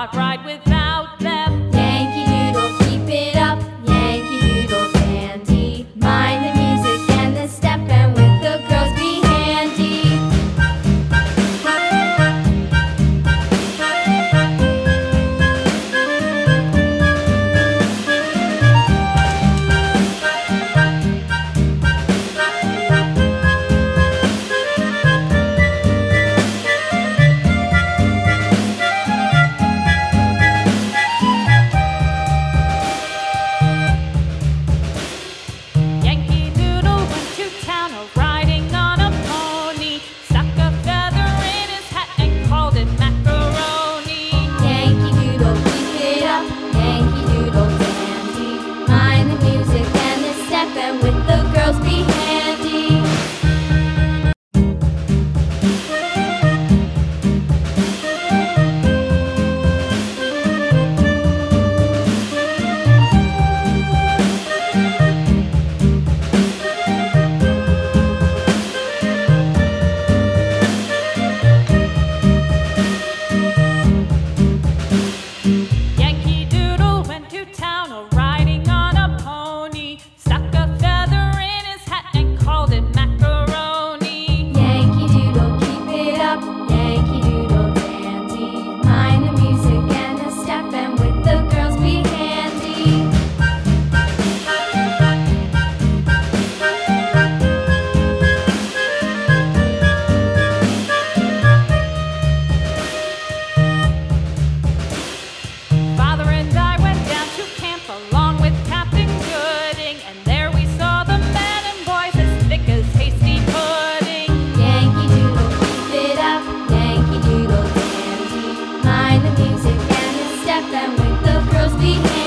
not ride without them. Yankee Doodle, keep it up, Yankee Doodle dandy. Mind the music and the step, and with the girls be handy. And with the girls be handy. Yankee Doodle went to town riding on a pony, stuck a feather in his hat and called it macaroni. Yankee Doodle, keep it up, Yankee Doodle dandy. Mind the music and the step, and with the girls be handy. Father and I went down to camp along with Captain Gooding, and there we saw the men and boys as thick as hasty pudding. Yankee Doodle, keep it up, Yankee Doodle dandy. Mind the music and the step, and with the girls be handy.